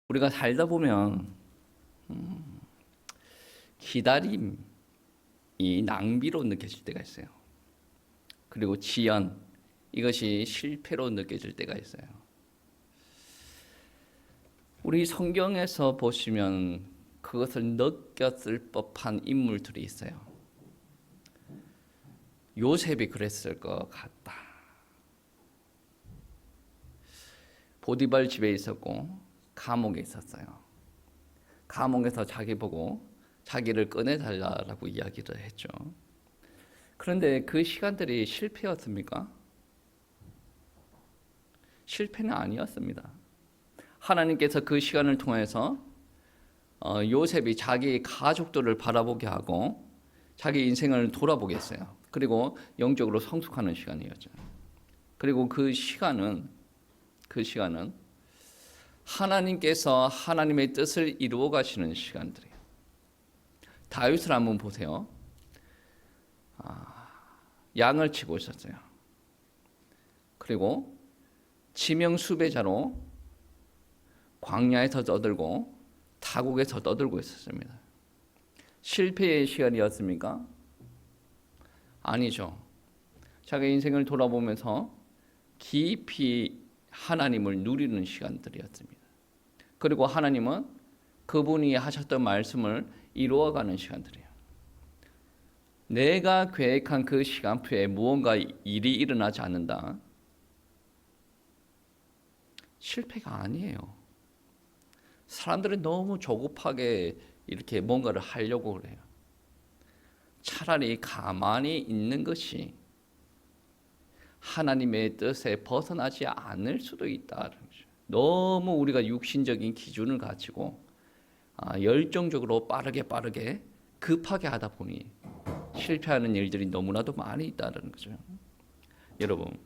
우리가 살다 보면 기다림이 낭비로 느껴질 때가 있어요. 그리고 지연, 이것이 실패로 느껴질 때가 있어요. 우리 성경에서 보시면 그것을 느꼈을 법한 인물들이 있어요. 요셉이 그랬을 것 같다. 보디발 집에 있었고 감옥에 있었어요. 감옥에서 자기 보고 자기를 꺼내달라고 이야기를 했죠. 그런데 그 시간들이 실패였습니까? 실패는 아니었습니다. 하나님께서 그 시간을 통해서 요셉이 자기 가족들을 바라보게 하고 자기 인생을 돌아보게 했어요. 그리고 영적으로 성숙하는 시간이었죠. 그리고 그 시간은 하나님께서 하나님의 뜻을 이루어 가시는 시간들이에요. 다윗을 한번 보세요. 양을 치고 있었어요. 그리고 지명 수배자로 광야에서 떠들고 타국에서 떠들고 있었습니다. 실패의 시간이었습니까? 아니죠. 자기 인생을 돌아보면서 깊이 하나님을 누리는 시간들이었습니다. 그리고 하나님은 그분이 하셨던 말씀을 이루어가는 시간들이에요. 내가 계획한 그 시간표에 무언가 일이 일어나지 않는다. 실패가 아니에요. 사람들은 너무 조급하게 이렇게 뭔가를 하려고 그래요. 차라리 가만히 있는 것이 하나님의 뜻에 벗어나지 않을 수도 있다는 거죠. 너무 우리가 육신적인 기준을 가지고 열정적으로 빠르게 급하게 하다 보니 실패하는 일들이 너무나도 많이 있다는 거죠. 여러분,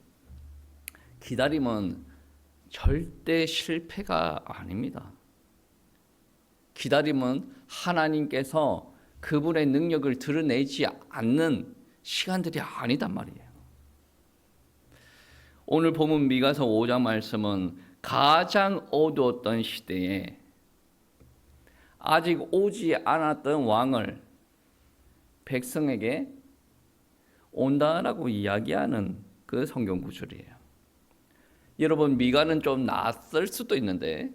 기다림은 절대 실패가 아닙니다. 기다림은 하나님께서 그분의 능력을 드러내지 않는 시간들이 아니단 말이에요. 오늘 본문 미가서 5장 말씀은 가장 어두웠던 시대에 아직 오지 않았던 왕을 백성에게 온다라고 이야기하는 그 성경 구절이에요. 여러분, 미가는 좀 낯설 수도 있는데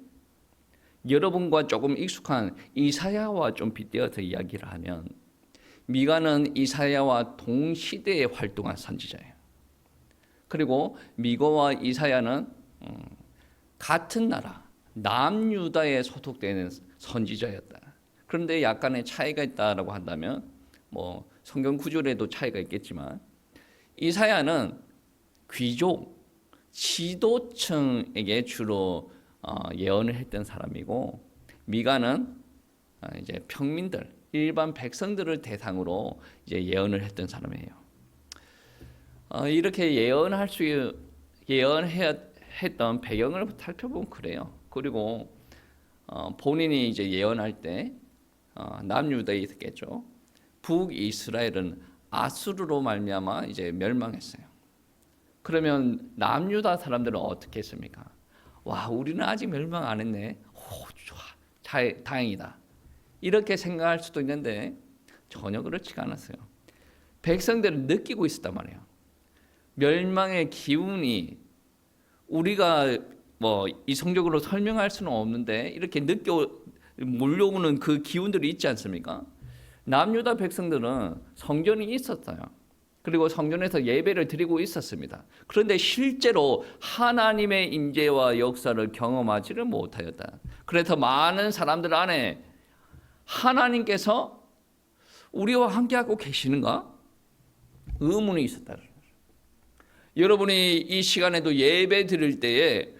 여러분과 조금 익숙한 이사야와 좀 빗대어서 이야기를 하면 미가는 이사야와 동시대에 활동한 선지자예요. 그리고 미가와 이사야는 같은 나라 남유다에 소속되는 선지자였다. 그런데 약간의 차이가 있다라고 한다면 뭐 성경 구절에도 차이가 있겠지만 이사야는 귀족 지도층에게 주로 예언을 했던 사람이고 미가는 이제 평민들 일반 백성들을 대상으로 이제 예언을 했던 사람이에요. 이렇게 예언했던 배경을 살펴보면 그래요. 그리고 본인이 이제 예언할 때 남유다에 있었겠죠. 북이스라엘은 아수르로 말미암아 이제 멸망했어요. 그러면 남유다 사람들은 어떻게 했습니까? 와, 우리는 아직 멸망 안 했네. 오, 좋아, 다행이다. 이렇게 생각할 수도 있는데 전혀 그렇지가 않았어요. 백성들은 느끼고 있었단 말이에요. 멸망의 기운이 우리가 뭐 이성적으로 설명할 수는 없는데 이렇게 몰려오는 그 기운들이 있지 않습니까? 남유다 백성들은 성전이 있었어요. 그리고 성전에서 예배를 드리고 있었습니다. 그런데 실제로 하나님의 임재와 역사를 경험하지를 못하였다. 그래서 많은 사람들 안에 하나님께서 우리와 함께하고 계시는가? 의문이 있었다. 여러분이 이 시간에도 예배 드릴 때에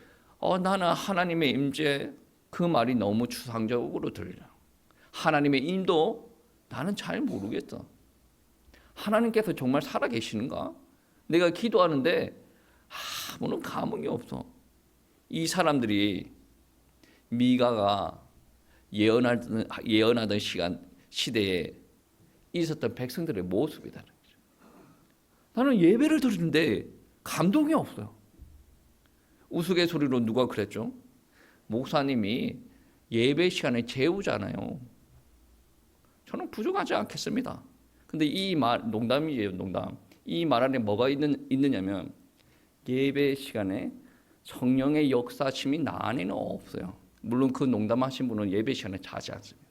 나는 하나님의 임재, 그 말이 너무 추상적으로 들려. 하나님의 인도 나는 잘 모르겠어. 하나님께서 정말 살아계시는가? 내가 기도하는데 아무런 감흥이 없어. 이 사람들이 미가가 예언하던 시대에 있었던 백성들의 모습이다. 나는 예배를 드리는데 감동이 없어요. 우스갯소리로 누가 그랬죠? 목사님이 예배 시간에 재우잖아요. 저는 부족하지 않겠습니다. 근데 이 말 농담이에요, 농담. 이 말 안에 뭐가 있느냐면 예배 시간에 성령의 역사심이 나 안에는 없어요. 물론 그 농담하신 분은 예배 시간에 자지 않습니다.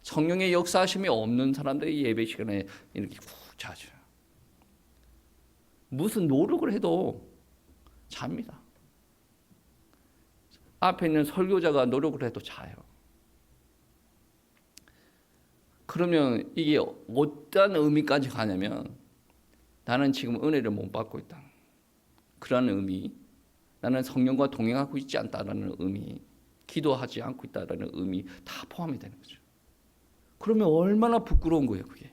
성령의 역사심이 없는 사람들이 예배 시간에 이렇게 푹 자죠. 무슨 노력을 해도 잡니다. 앞에 있는 설교자가 노력을 해도 자요. 그러면 이게 어떤 의미까지 가냐면 나는 지금 은혜를 못 받고 있다. 그런 의미, 나는 성령과 동행하고 있지 않다라는 의미, 기도하지 않고 있다라는 의미 다 포함이 되는 거죠. 그러면 얼마나 부끄러운 거예요, 그게.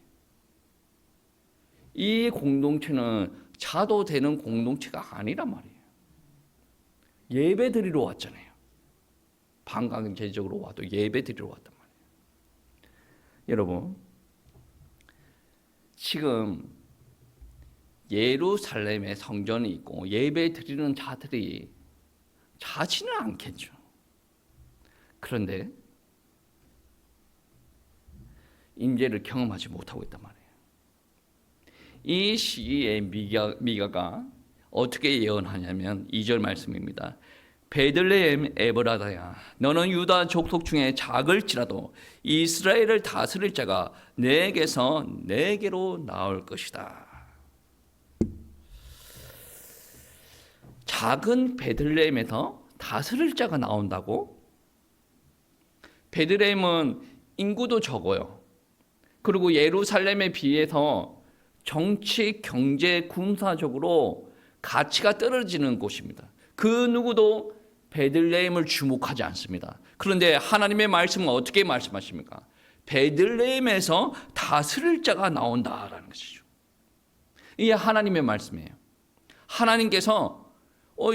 이 공동체는 자도 되는 공동체가 아니란 말이에요. 예배 드리러 왔잖아요. 반강제적으로 와도 예배 드리러 왔단 말이에요. 여러분, 지금 예루살렘에 성전이 있고 예배 드리는 자들이 자지는 않겠죠. 그런데 임재를 경험하지 못하고 있단 말이에요. 이 시기에 미가가 어떻게 예언하냐면 2절 말씀입니다. 베들레헴 에브라다야, 너는 유다 족속 중에 작을지라도 이스라엘을 다스릴 자가 내게서 내게로 나올 것이다. 작은 베들레헴에서 다스릴 자가 나온다고? 베들레헴은 인구도 적어요. 그리고 예루살렘에 비해서 정치, 경제, 군사적으로 가치가 떨어지는 곳입니다. 그 누구도 베들레헴을 주목하지 않습니다. 그런데 하나님의 말씀은 어떻게 말씀하십니까? 베들레헴에서 다스릴 자가 나온다라는 것이죠. 이게 하나님의 말씀이에요. 하나님께서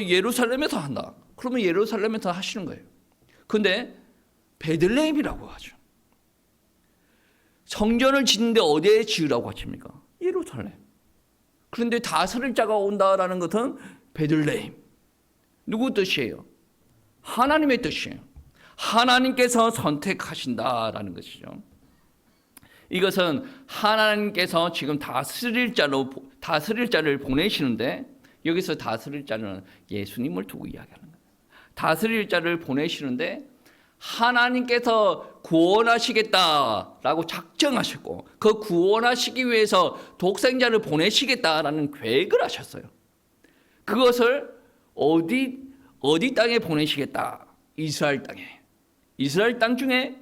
예루살렘에서 한다. 그러면 예루살렘에서 하시는 거예요. 그런데 베들레헴이라고 하죠. 성전을 짓는데 어디에 지으라고 하십니까? 예루살렘. 그런데 다스릴 자가 온다라는 것은 베들레헴. 누구 뜻이에요? 하나님의 뜻이에요. 하나님께서 선택하신다라는 것이죠. 이것은 하나님께서 지금 다스릴 자를 보내시는데, 여기서 다스릴 자는 예수님을 두고 이야기하는 거예요. 다스릴 자를 보내시는데 하나님께서 구원하시겠다라고 작정하셨고, 그 구원하시기 위해서 독생자를 보내시겠다라는 계획을 하셨어요. 그것을 어디 땅에 보내시겠다? 이스라엘 땅에. 이스라엘 땅 중에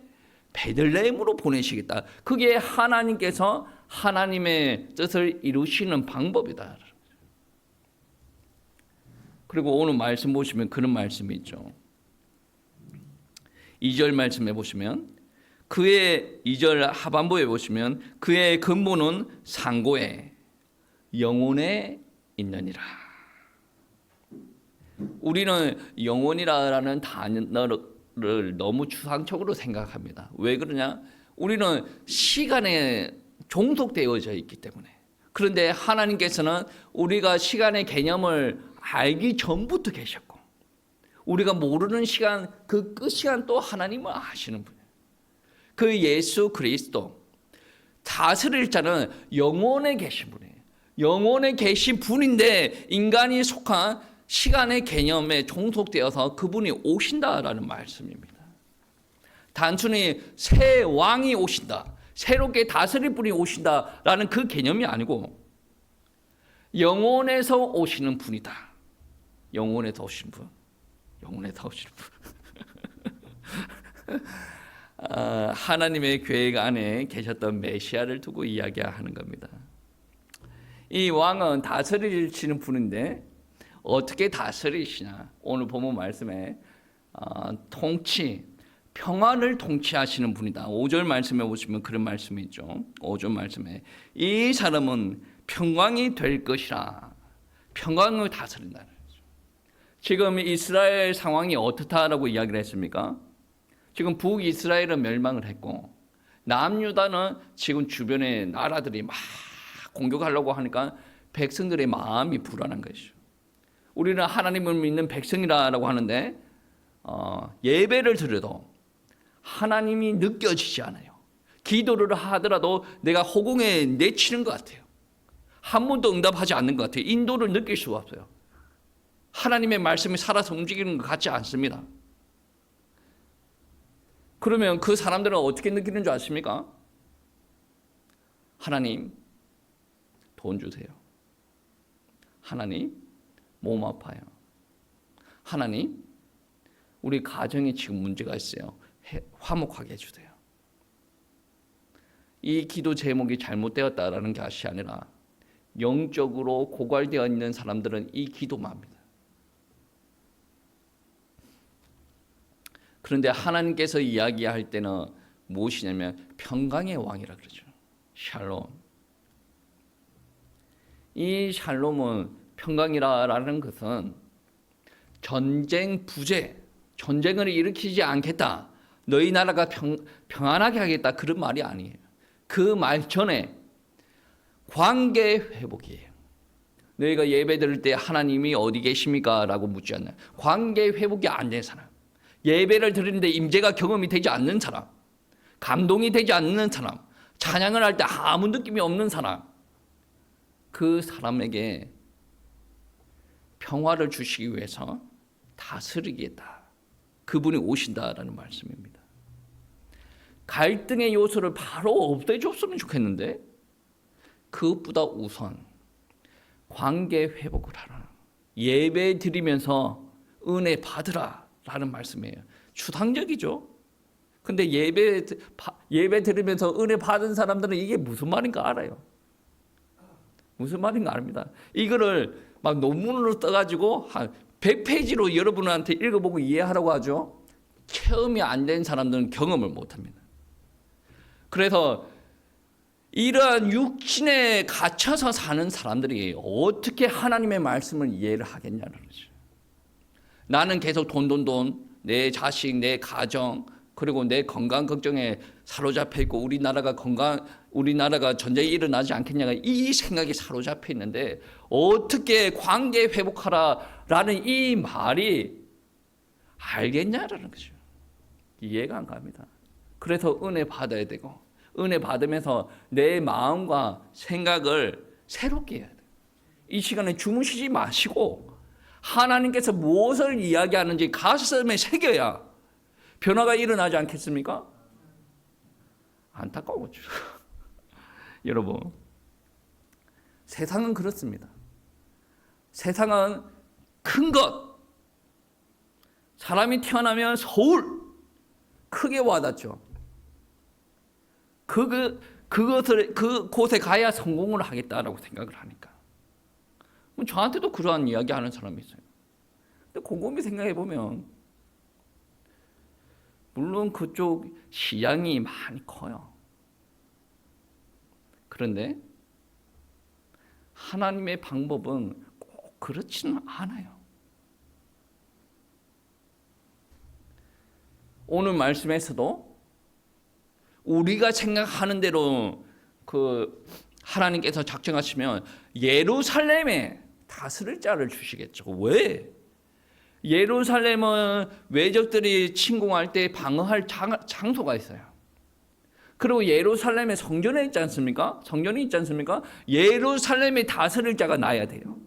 베들레헴으로 보내시겠다. 그게 하나님께서 하나님의 뜻을 이루시는 방법이다. 그리고 오늘 말씀 보시면 그런 말씀이 있죠. 2절 말씀해 보시면 그의 2절 하반부에 보시면 그의 근본은 상고에 영혼에 있느니라. 우리는 영혼이라는 단어를 너무 추상적으로 생각합니다. 왜 그러냐? 우리는 시간에 종속되어져 있기 때문에. 그런데 하나님께서는 우리가 시간의 개념을 알기 전부터 계셨고, 우리가 모르는 시간, 그 끝 시간 또 하나님은 아시는 분이에요. 그 예수 그리스도 다스릴 자는 영원에 계신 분이에요. 영원에 계신 분인데 인간이 속한 시간의 개념에 종속되어서 그분이 오신다라는 말씀입니다. 단순히 새 왕이 오신다, 새롭게 다스릴 분이 오신다라는 그 개념이 아니고 영원에서 오시는 분이다. 영원에서 오신 분. 영원에서 오시는 분. 하나님의 계획 안에 계셨던 메시아를 두고 이야기하는 겁니다. 이 왕은 다스리시는 분인데 어떻게 다스리시냐? 오늘 본문 말씀에 통치, 평안을 통치하시는 분이다. 5절 말씀에 보시면 그런 말씀이 있죠. 5절 말씀에 이 사람은 평강이 될 것이라. 평강을 다스린다는 거죠. 지금 이스라엘 상황이 어떻다라고 이야기를 했습니까? 지금 북이스라엘은 멸망을 했고 남유다는 지금 주변의 나라들이 막 공격하려고 하니까 백성들의 마음이 불안한 것이죠. 우리는 하나님을 믿는 백성이라고 하는데 예배를 드려도 하나님이 느껴지지 않아요. 기도를 하더라도 내가 허공에 내치는 것 같아요. 한 번도 응답하지 않는 것 같아요. 인도를 느낄 수가 없어요. 하나님의 말씀이 살아서 움직이는 것 같지 않습니다. 그러면 그 사람들은 어떻게 느끼는 줄 아십니까? 하나님, 돈 주세요. 하나님, 몸 아파요. 하나님, 우리 가정에 지금 문제가 있어요. 화목하게 해주세요. 이 기도 제목이 잘못되었다라는 것이 아니라 영적으로 고갈되어 있는 사람들은 이 기도만 합니다. 그런데 하나님께서 이야기할 때는 무엇이냐면 평강의 왕이라 그러죠. 샬롬. 이 샬롬은 평강이라는 것은 전쟁 부재, 전쟁을 일으키지 않겠다. 너희 나라가 평안하게 하겠다. 그런 말이 아니에요. 그 말 전에 관계 회복이에요. 너희가 예배 드릴 때 하나님이 어디 계십니까? 라고 묻지 않나요? 관계 회복이 안 된 사람, 예배를 드리는데 임재가 경험이 되지 않는 사람, 감동이 되지 않는 사람, 찬양을 할 때 아무 느낌이 없는 사람, 그 사람에게 평화를 주시기 위해서 다스리겠다. 그분이 오신다라는 말씀입니다. 갈등의 요소를 바로 없애줬으면 좋겠는데 그것보다 우선 관계 회복을 하라. 예배 드리면서 은혜 받으라 라는 말씀이에요. 추상적이죠. 근데 예배 드리면서 은혜 받은 사람들은 이게 무슨 말인가 알아요. 무슨 말인가 압니다. 이거를 막 논문으로 떠가지고 한 100페이지로 여러분한테 읽어보고 이해하라고 하죠. 체험이 안 된 사람들은 경험을 못합니다. 그래서 이러한 육신에 갇혀서 사는 사람들이 어떻게 하나님의 말씀을 이해를 하겠냐는 거죠. 나는 계속 돈, 내 자식, 내 가정, 그리고 내 건강 걱정에 사로잡혀 있고 우리나라가 전쟁이 일어나지 않겠냐가 이 생각이 사로잡혀 있는데 어떻게 관계 회복하라라는 이 말이 알겠냐라는 거죠. 이해가 안 갑니다. 그래서 은혜 받아야 되고 은혜 받으면서 내 마음과 생각을 새롭게 해야 돼요. 이 시간에 주무시지 마시고 하나님께서 무엇을 이야기하는지 가슴에 새겨야 변화가 일어나지 않겠습니까? 안타까워죠. 여러분, 세상은 그렇습니다. 세상은 큰 것, 사람이 태어나면 서울 크게 와닿죠. 그곳에 가야 성공을 하겠다라고 생각을 하니까. 저한테도 그러한 이야기 하는 사람이 있어요. 근데 곰곰이 생각해 보면 물론 그쪽 시장이 많이 커요. 그런데 하나님의 방법은 꼭 그렇지는 않아요. 오늘 말씀에서도 우리가 생각하는 대로 하나님께서 작정하시면 예루살렘에 다스릴 자를 주시겠죠. 왜? 예루살렘은 외적들이 침공할 때 방어할 장소가 있어요. 그리고 예루살렘에 성전이 있지 않습니까? 예루살렘에 다스릴 자가 나야 돼요.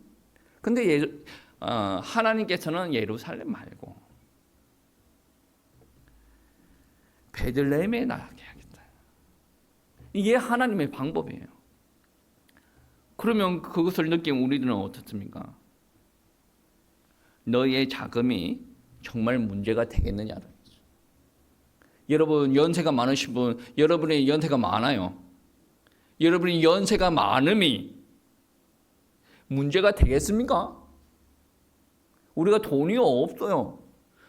근데 하나님께서는 예루살렘 말고 베들레헴에 나게 하겠다. 이게 하나님의 방법이에요. 그러면 그것을 느낀 우리들은 어떻습니까? 너의 자금이 정말 문제가 되겠느냐는 거죠. 여러분 연세가 많으신 분, 여러분의 연세가 많아요. 여러분이 연세가 많음이 문제가 되겠습니까? 우리가 돈이 없어요.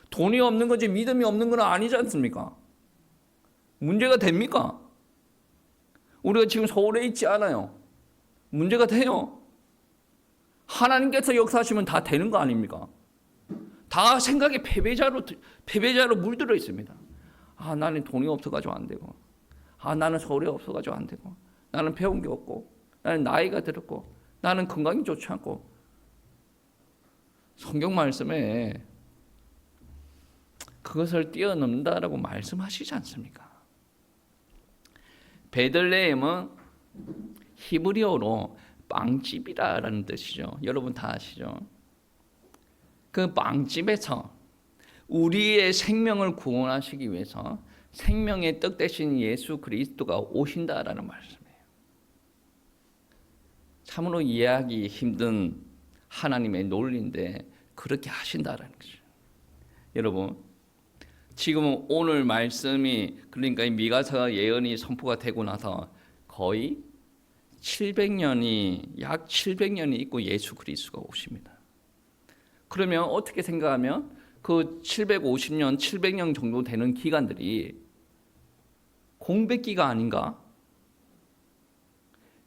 돈이 없는 거지 믿음이 없는 건 아니지 않습니까? 문제가 됩니까? 우리가 지금 서울에 있지 않아요. 문제가 돼요. 하나님께서 역사하시면 다 되는 거 아닙니까? 다 생각에 패배자로 물들어 있습니다. 나는 돈이 없어가지고 안 되고, 나는 서울에 없어가지고 안 되고, 나는 배운 게 없고, 나는 나이가 들었고, 나는 건강이 좋지 않고. 성경 말씀에 그것을 뛰어넘는다라고 말씀하시지 않습니까? 베들레헴은 히브리어로 빵집이라는 뜻이죠. 여러분 다 아시죠? 그 빵집에서 우리의 생명을 구원하시기 위해서 생명의 떡 대신 예수 그리스도가 오신다라는 말씀이에요. 참으로 이해하기 힘든 하나님의 논리인데 그렇게 하신다라는 거죠. 여러분, 지금 오늘 말씀이 그러니까 미가서 예언이 선포가 되고 나서 거의 700년이 약 700년이 있고 예수 그리스도가 오십니다. 그러면 어떻게 생각하면 그 750년, 700년 정도 되는 기간들이 공백기가 아닌가?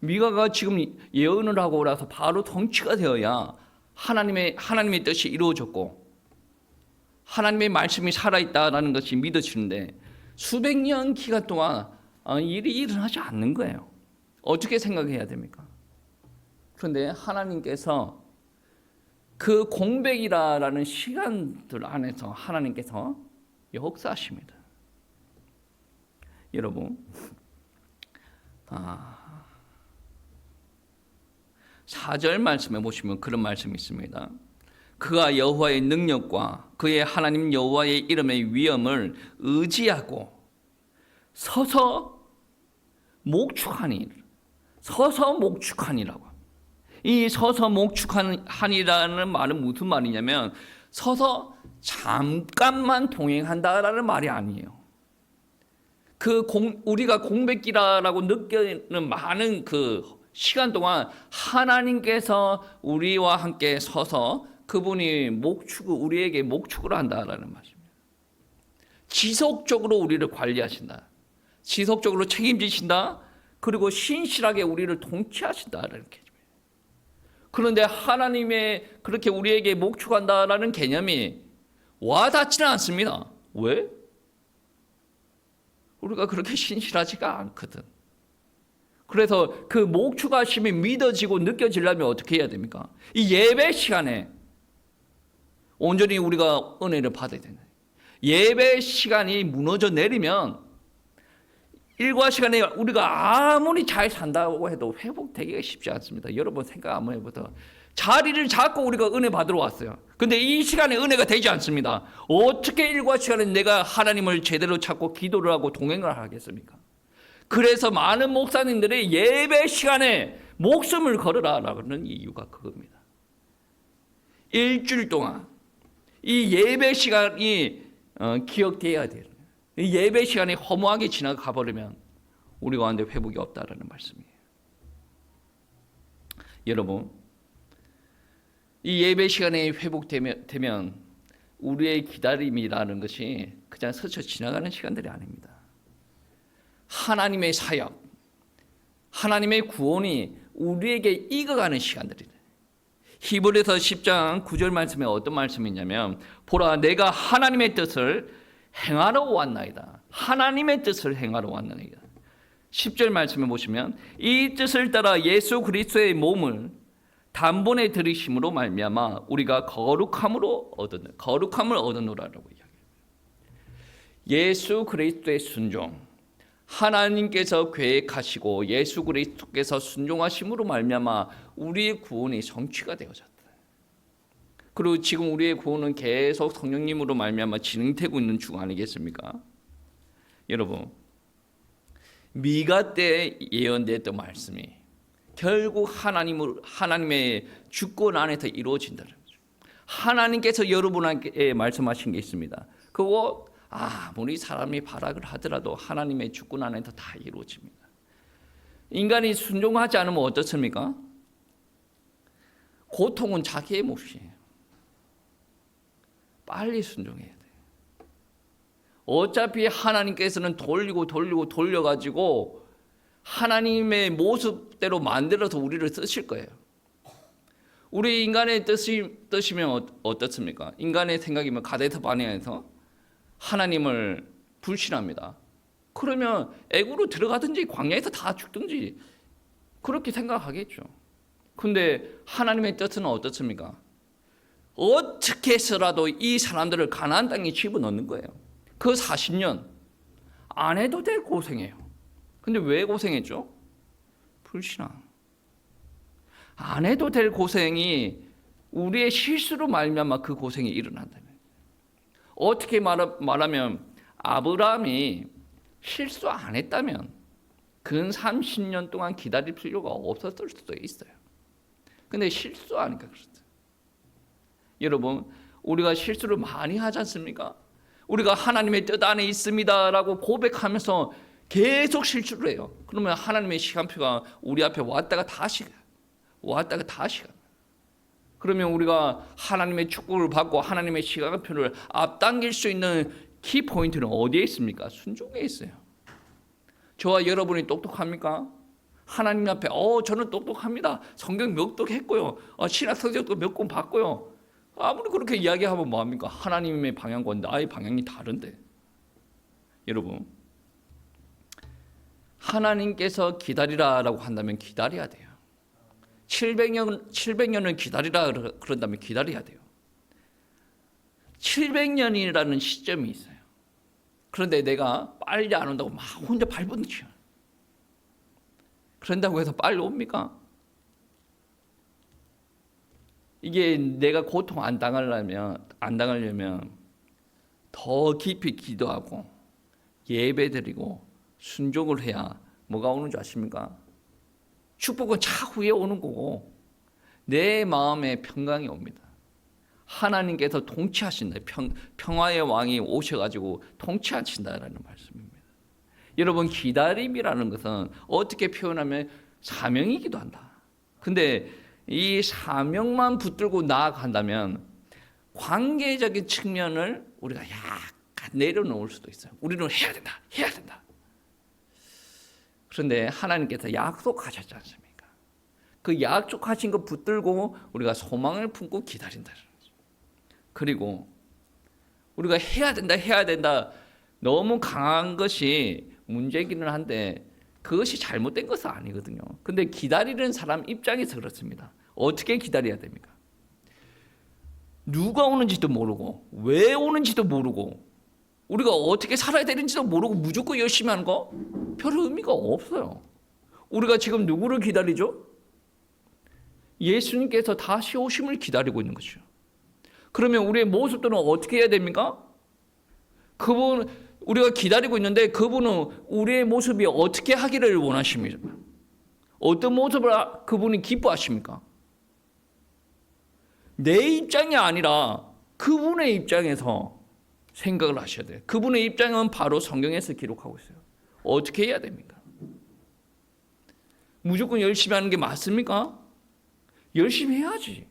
미가가 지금 예언을 하고 나서 바로 성취가 되어야 하나님의 뜻이 이루어졌고 하나님의 말씀이 살아있다라는 것이 믿어지는데 수백 년 기간 동안 일이 일어나지 않는 거예요. 어떻게 생각해야 됩니까? 그런데 하나님께서 그 공백이라는 시간들 안에서 하나님께서 역사하십니다. 여러분, 4절 말씀에 보시면 그런 말씀이 있습니다. 그가 여호와의 능력과 그의 하나님 여호와의 이름의 위엄을 의지하고 서서 목축하니라고. 이 서서 목축하니라는 말은 무슨 말이냐면 서서 잠깐만 동행한다라는 말이 아니에요. 우리가 공백기라고 느끼는 많은 그 시간 동안 하나님께서 우리와 함께 서서 그분이 우리에게 목축을 한다라는 말입니다. 지속적으로 우리를 관리하신다. 지속적으로 책임지신다. 그리고 신실하게 우리를 통치하신다라는 개념이에요. 그런데 하나님의 그렇게 우리에게 목축한다라는 개념이 와닿지는 않습니다. 왜? 우리가 그렇게 신실하지가 않거든. 그래서 그 목축하심이 믿어지고 느껴지려면 어떻게 해야 됩니까? 이 예배 시간에 온전히 우리가 은혜를 받아야 된다. 예배 시간이 무너져 내리면 일과 시간에 우리가 아무리 잘 산다고 해도 회복되기가 쉽지 않습니다. 여러분 생각 한번 해보세요. 자리를 잡고 우리가 은혜 받으러 왔어요. 근데 이 시간에 은혜가 되지 않습니다. 어떻게 일과 시간에 내가 하나님을 제대로 찾고 기도를 하고 동행을 하겠습니까? 그래서 많은 목사님들이 예배 시간에 목숨을 걸으라라는 이유가 그겁니다. 일주일 동안 이 예배 시간이 기억돼야 돼요. 이 예배 시간이 허무하게 지나가 버리면 우리 가운데 회복이 없다라는 말씀이에요. 여러분, 이 예배 시간이 회복되면 우리의 기다림이라는 것이 그냥 스쳐 지나가는 시간들이 아닙니다. 하나님의 사역, 하나님의 구원이 우리에게 익어가는 시간들이다. 히브리서 10장 9절 말씀에 어떤 말씀이 있냐면 보라 내가 하나님의 뜻을 행하러 왔나이다. 하나님의 뜻을 행하러 왔나이다. 10절 말씀에 보시면 이 뜻을 따라 예수 그리스도의 몸을 단번에 들이심으로 말미암아 우리가 거룩함을 얻었노라라고 이야기합니다. 예수 그리스도의 순종, 하나님께서 계획하시고 예수 그리스도께서 순종하심으로 말미암아 우리의 구원이 성취가 되어졌다. 그리고 지금 우리의 구원은 계속 성령님으로 말미암아 진행되고 있는 중 아니겠습니까? 여러분, 미가 때 예언됐던 말씀이 결국 하나님의 주권 안에서 이루어진다는 거죠. 하나님께서 여러분에게 말씀하신 게 있습니다. 그거 아무리 사람이 발악을 하더라도 하나님의 주권 안에서 다 이루어집니다. 인간이 순종하지 않으면 어떻습니까? 고통은 자기의 몫이에요. 빨리 순종해야 돼요. 어차피 하나님께서는 돌려가지고 하나님의 모습대로 만들어서 우리를 쓰실 거예요. 우리 인간의 뜻이면 어떻습니까? 인간의 생각이면 가데스 바네아에서 하나님을 불신합니다. 그러면 애구로 들어가든지 광야에서 다 죽든지 그렇게 생각하겠죠. 근데 하나님의 뜻은 어떻습니까? 어떻게 해서라도 이 사람들을 가나안 땅에 집어넣는 거예요. 그 40년 안 해도 될 고생해요. 근데 왜 고생했죠? 불신앙. 안 해도 될 고생이 우리의 실수로 말미암아 그 고생이 일어난다면, 어떻게 말하면 아브라함이 실수 안 했다면 근 30년 동안 기다릴 필요가 없었을 수도 있어요. 근데 실수하니까 그렇죠. 여러분, 우리가 실수를 많이 하지 않습니까? 우리가 하나님의 뜻 안에 있습니다라고 고백하면서 계속 실수를 해요. 그러면 하나님의 시간표가 우리 앞에 왔다가 다시 가. 그러면 우리가 하나님의 축복을 받고 하나님의 시간표를 앞당길 수 있는 키포인트는 어디에 있습니까? 순종에 있어요. 저와 여러분이 똑똑합니까? 하나님 앞에 저는 똑똑합니다. 성경 몇 독 했고요. 신학 서적도 몇 권 봤고요. 아무리 그렇게 이야기하면 뭐합니까? 하나님의 방향과 나의 방향이 다른데. 여러분, 하나님께서 기다리라라고 한다면 기다려야 돼요. 700년을 기다리라 그런다면 기다려야 돼요. 700년이라는 시점이 있어요. 그런데 내가 빨리 안 온다고 막 혼자 발버둥쳐요. 그런다고 해서 빨리 옵니까? 이게 내가 고통 안 당하려면 더 깊이 기도하고 예배드리고 순종을 해야 뭐가 오는 줄 아십니까? 축복은 차후에 오는 거고 내 마음에 평강이 옵니다. 하나님께서 통치하신다. 평화의 왕이 오셔가지고 통치하신다라는 말씀입니다. 여러분, 기다림이라는 것은 어떻게 표현하면 사명이기도 한다. 근데 이 사명만 붙들고 나아간다면 관계적인 측면을 우리가 약간 내려놓을 수도 있어요. 우리는 해야 된다. 그런데 하나님께서 약속하셨지 않습니까? 그 약속하신 거 붙들고 우리가 소망을 품고 기다린다는 거죠. 그리고 우리가 해야 된다 너무 강한 것이 문제이기는 한데 그것이 잘못된 것은 아니거든요. 근데 기다리는 사람 입장에서 그렇습니다. 어떻게 기다려야 됩니까? 누가 오는지도 모르고 왜 오는지도 모르고 우리가 어떻게 살아야 되는지도 모르고 무조건 열심히 하는 거 별 의미가 없어요. 우리가 지금 누구를 기다리죠? 예수님께서 다시 오심을 기다리고 있는 것이죠. 그러면 우리의 모습들은 어떻게 해야 됩니까? 우리가 기다리고 있는데 그분은 우리의 모습이 어떻게 하기를 원하십니까? 어떤 모습을 그분이 기뻐하십니까? 내 입장이 아니라 그분의 입장에서 생각을 하셔야 돼요. 그분의 입장은 바로 성경에서 기록하고 있어요. 어떻게 해야 됩니까? 무조건 열심히 하는 게 맞습니까? 열심히 해야지.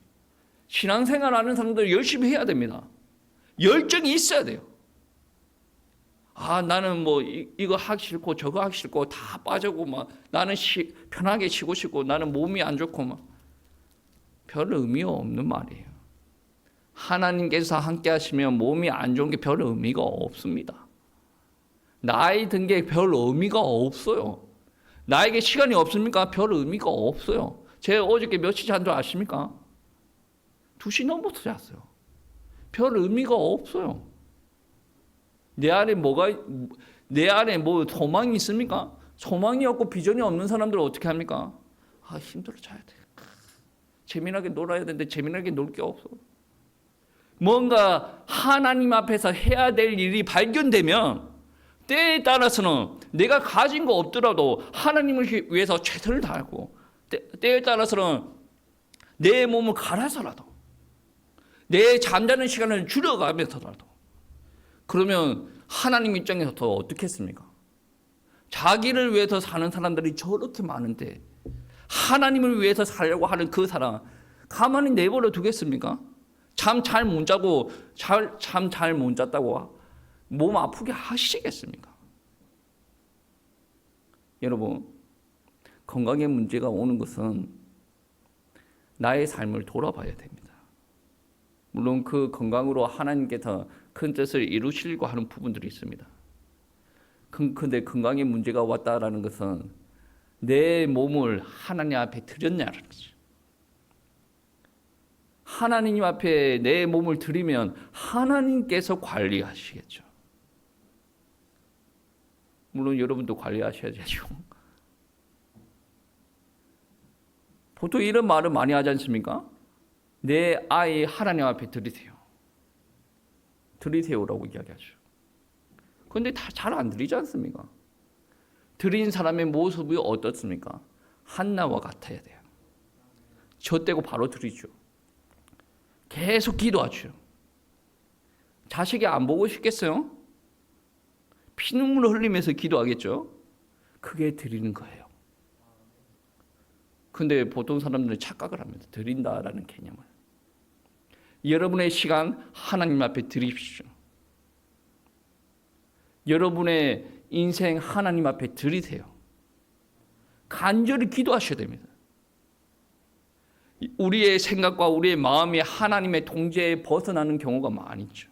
신앙생활 하는 사람들 열심히 해야 됩니다. 열정이 있어야 돼요. 나는 뭐 이거 하기 싫고 저거 하기 싫고 다 빠지고 막 나는 편하게 쉬고 싶고 나는 몸이 안 좋고 막 별 의미 없는 말이에요. 하나님께서 함께 하시면 몸이 안 좋은 게 별 의미가 없습니다. 나이 든 게 별 의미가 없어요. 나에게 시간이 없습니까? 별 의미가 없어요. 제가 어저께 몇 시 잔 줄 아십니까? 2시 넘어서 잤어요. 별 의미가 없어요. 내 안에 뭐 소망이 있습니까? 소망이 없고 비전이 없는 사람들은 어떻게 합니까? 힘들어 자야 돼. 재미나게 놀아야 되는데 재미나게 놀 게 없어. 뭔가 하나님 앞에서 해야 될 일이 발견되면 때에 따라서는 내가 가진 거 없더라도 하나님을 위해서 최선을 다하고 때에 따라서는 내 몸을 갈아서라도 내 잠자는 시간을 줄여가면서라도 그러면 하나님 입장에서 더 어떻겠습니까? 자기를 위해서 사는 사람들이 저렇게 많은데 하나님을 위해서 살려고 하는 그 사람 가만히 내버려 두겠습니까? 잠 잘 못 자고 잠 잘 못 잤다고 몸 아프게 하시겠습니까? 여러분, 건강에 문제가 오는 것은 나의 삶을 돌아봐야 됩니다. 물론 그 건강으로 하나님께서 큰 뜻을 이루시려고 하는 부분들이 있습니다. 근데 건강에 문제가 왔다라는 것은 내 몸을 하나님 앞에 드렸냐는 거죠. 하나님 앞에 내 몸을 드리면 하나님께서 관리하시겠죠. 물론 여러분도 관리하셔야죠. 보통 이런 말을 많이 하지 않습니까? 내 아이 하나님 앞에 드리세요. 드리세요라고 이야기하죠. 그런데 다 잘 안 드리지 않습니까? 드린 사람의 모습이 어떻습니까? 한나와 같아야 돼요. 젖대고 바로 드리죠. 계속 기도하죠. 자식이 안 보고 싶겠어요? 피눈물 흘리면서 기도하겠죠. 그게 드리는 거예요. 근데 보통 사람들은 착각을 합니다. 드린다라는 개념을. 여러분의 시간 하나님 앞에 드리십시오. 여러분의 인생 하나님 앞에 드리세요. 간절히 기도하셔야 됩니다. 우리의 생각과 우리의 마음이 하나님의 통제에 벗어나는 경우가 많이 있죠.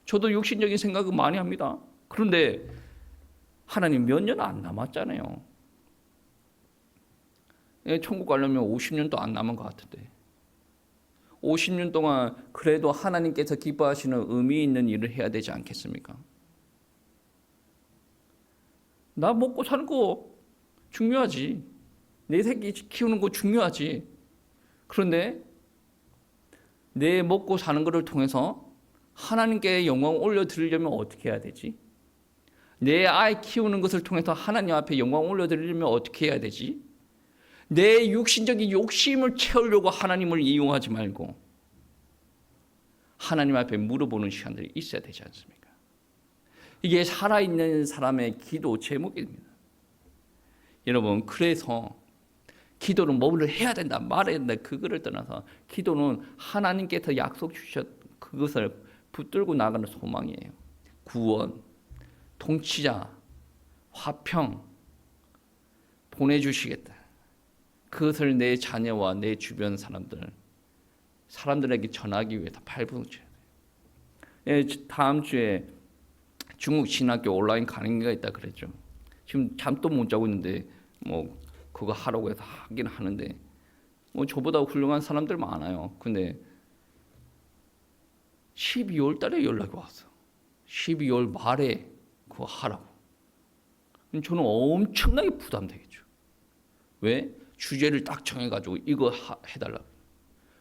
저도 육신적인 생각은 많이 합니다. 그런데 하나님 몇 년 안 남았잖아요. 천국 가려면 50년도 안 남은 것 같은데 50년 동안 그래도 하나님께서 기뻐하시는 의미 있는 일을 해야 되지 않겠습니까? 나 먹고 사는 거 중요하지. 내 새끼 키우는 거 중요하지. 그런데 내 먹고 사는 것을 통해서 하나님께 영광 올려드리려면 어떻게 해야 되지? 내 아이 키우는 것을 통해서 하나님 앞에 영광 올려드리려면 어떻게 해야 되지? 내 육신적인 욕심을 채우려고 하나님을 이용하지 말고 하나님 앞에 물어보는 시간들이 있어야 되지 않습니까? 이게 살아있는 사람의 기도 제목입니다. 여러분, 그래서 기도는 뭐를 해야 된다, 말해야 된다, 그거를 떠나서 기도는 하나님께서 약속 주셨 그것을 붙들고 나가는 소망이에요. 구원, 통치자, 화평 보내주시겠다. 그것을 내 자녀와 내 주변 사람들에게 전하기 위해서 발버둥쳐야 돼요. 다음 주에 중국 신학교 온라인 강의가 있다 그랬죠. 지금 잠도 못 자고 있는데 뭐 그거 하라고 해서 하긴 하는데 뭐 저보다 훌륭한 사람들 많아요. 근데 12월 달에 연락이 왔어. 12월 말에 그거 하라고. 저는 엄청나게 부담되겠죠. 왜? 주제를 딱 정해가지고 이거 해달라고.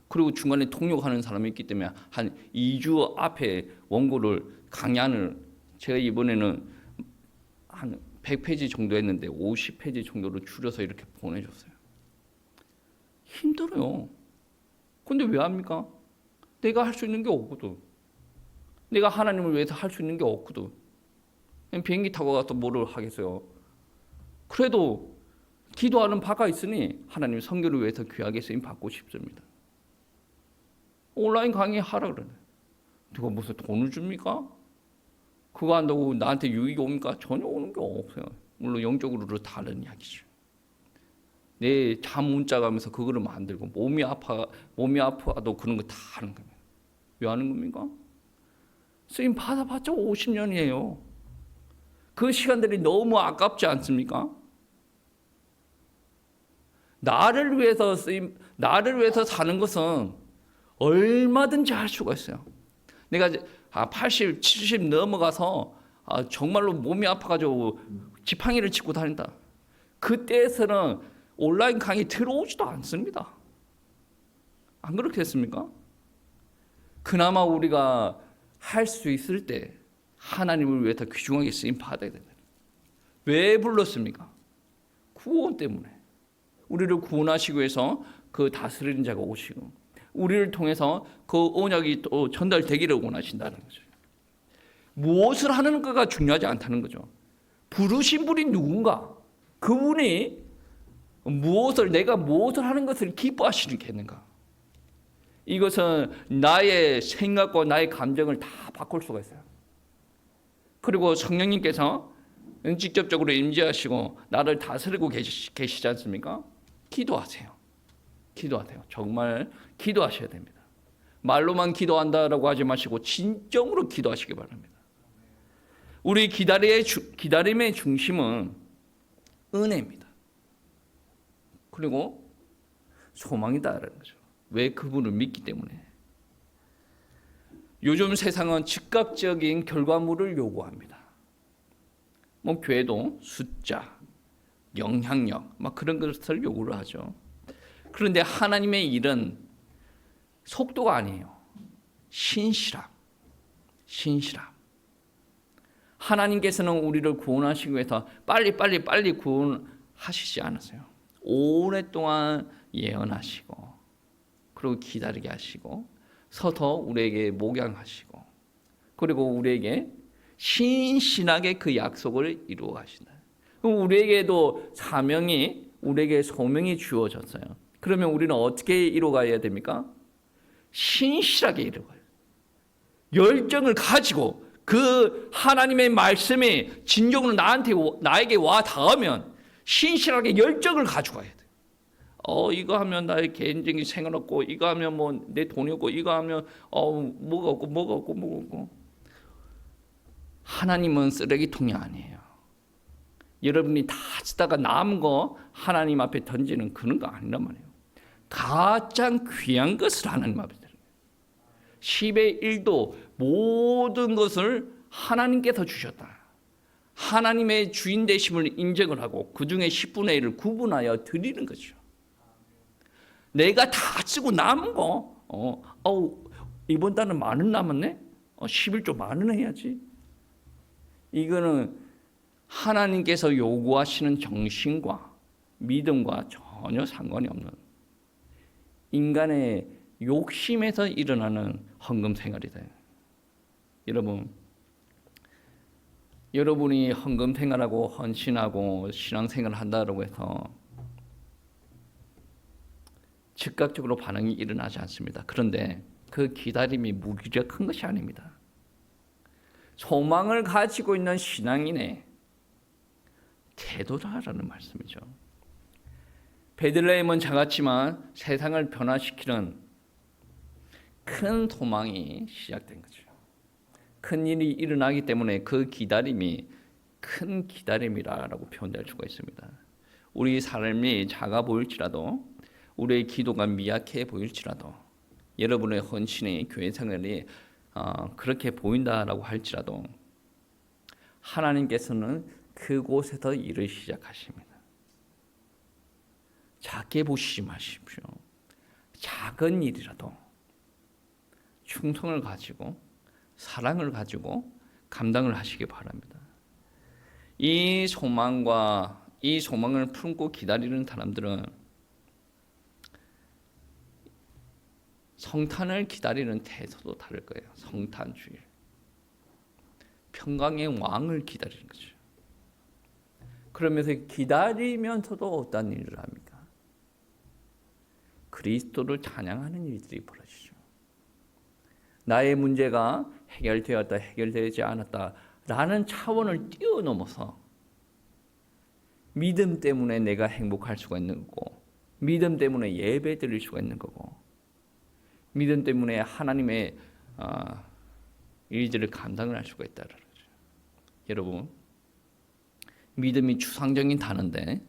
그리고 중간에 통역하는 사람이 있기 때문에 한 2주 앞에 원고를 강연을 제가 이번에는 한 100페이지 정도 했는데 50페이지 정도로 줄여서 이렇게 보내줬어요. 힘들어요. 근데 왜 합니까? 내가 할 수 있는 게 없거든. 내가 하나님을 위해서 할 수 있는 게 없거든. 그냥 비행기 타고 가서 뭐를 하겠어요. 그래도 기도하는 바가 있으니 하나님 선교를 위해서 귀하게 쓰임 받고 싶습니다. 온라인 강의 하라 그러네. 누가 무슨 돈을 줍니까? 그거 한다고 나한테 유익이 옵니까? 전혀 오는 게 없어요. 물론 영적으로 다른 이야기죠. 내 잠 문자 가면서 그거를 만들고 몸이 아파도 그런 거 다 하는 겁니다. 왜 하는 겁니까? 쓰임 받아봤자 50년이에요. 그 시간들이 너무 아깝지 않습니까? 나를 위해서 사는 것은 얼마든지 할 수가 있어요. 내가 80, 70 넘어가서 정말로 몸이 아파가지고 지팡이를 짚고 다닌다. 그때에서는 온라인 강의 들어오지도 않습니다. 안 그렇겠습니까? 그나마 우리가 할 수 있을 때 하나님을 위해서 귀중하게 쓰임 받아야 된다. 왜 불렀습니까? 구원 때문에. 우리를 구원하시기 위해서 그 다스리는 자가 오시고 우리를 통해서 그 언약이 또 전달되기를 원하신다는 거죠. 무엇을 하는가가 중요하지 않다는 거죠. 부르신 분이 누군가, 그분이 내가 무엇을 하는 것을 기뻐하시겠는가. 이것은 나의 생각과 나의 감정을 다 바꿀 수가 있어요. 그리고 성령님께서 직접적으로 임재하시고 나를 다스리고 계시지 않습니까? 기도하세요. 정말 기도하셔야 됩니다. 말로만 기도한다라고 하지 마시고 진정으로 기도하시기 바랍니다. 우리 기다림의 중심은 은혜입니다. 그리고 소망이다라는 거죠. 왜? 그분을 믿기 때문에. 요즘 세상은 즉각적인 결과물을 요구합니다. 뭐 교회도 숫자, 영향력 막 그런 것을 요구를 하죠. 그런데 하나님의 일은 속도가 아니에요. 신실함. 하나님께서는 우리를 구원하시기 위해서 빨리 구원하시지 않으세요. 오랫동안 예언하시고 그리고 기다리게 하시고 서서 우리에게 목양하시고 그리고 우리에게 신실하게 그 약속을 이루어 가신다. 그럼 우리에게도 사명이 우리에게 소명이 주어졌어요. 그러면 우리는 어떻게 이루어가야 됩니까? 신실하게 이루어가요. 열정을 가지고 그 하나님의 말씀이 진정으로 나에게 와 닿으면 신실하게 열정을 가지고 가야 돼요. 이거 하면 나의 개인적인 생활 없고, 이거 하면 뭐 내 돈이 없고, 이거 하면 뭐가 없고. 하나님은 쓰레기통이 아니에요. 여러분이 다 쓰다가 남은 거 하나님 앞에 던지는 그런 거 아니란 말이에요. 가장 귀한 것을 하나님 앞에 드려요. 10의 1도 모든 것을 하나님께서 주셨다. 하나님의 주인 되심을 인정을 하고 그 중에 10분의 1을 구분하여 드리는 거죠. 내가 다 쓰고 남은 거 이번 달은 10,000원 남았네? 11조 10,000원 해야지. 이거는 하나님께서 요구하시는 정신과 믿음과 전혀 상관이 없는 인간의 욕심에서 일어나는 헌금 생활이다. 여러분이 헌금 생활하고 헌신하고 신앙생활을 한다고 해서 즉각적으로 반응이 일어나지 않습니다. 그런데 그 기다림이 무기력한 것이 아닙니다. 소망을 가지고 있는 신앙인의 태도라는 말씀이죠. 베들레헴은 작았지만 세상을 변화시키는 큰 소망이 시작된 거죠. 큰 일이 일어나기 때문에 그 기다림이 큰 기다림이라고 표현될 수가 있습니다. 우리 삶이 작아 보일지라도 우리의 기도가 미약해 보일지라도 여러분의 헌신의 교회 생활이 그렇게 보인다라고 할지라도 하나님께서는 그곳에서 일을 시작하십니다. 작게 보시지 마십시오. 작은 일이라도 충성을 가지고 사랑을 가지고 감당을 하시기 바랍니다. 이 소망을 품고 기다리는 사람들은 성탄을 기다리는 태도도 다를 거예요. 성탄주일. 평강의 왕을 기다리는 거죠. 그러면서 기다리면서도 어떤 일을 합니까? 그리스도를 찬양하는 일들이 벌어지죠. 나의 문제가 해결되었다, 해결되지 않았다라는 차원을 뛰어넘어서 믿음 때문에 내가 행복할 수가 있는 거고, 믿음 때문에 예배 드릴 수가 있는 거고, 믿음 때문에 하나님의 일들을 감당을 할 수가 있다는 거죠. 여러분, 믿음이 추상적인 단어인데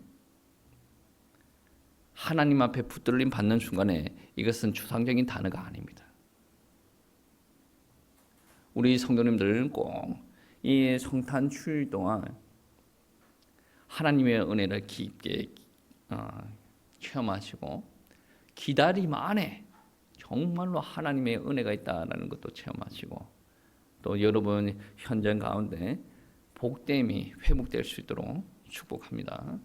하나님 앞에 붙들림 받는 순간에 이것은 추상적인 단어가 아닙니다. 우리 성도님들은 꼭 이 성탄 주일 동안 하나님의 은혜를 깊게 체험하시고 기다림 안에 정말로 하나님의 은혜가 있다는 것도 체험하시고 또 여러분 현장 가운데 복됨이 회복될 수 있도록 축복합니다.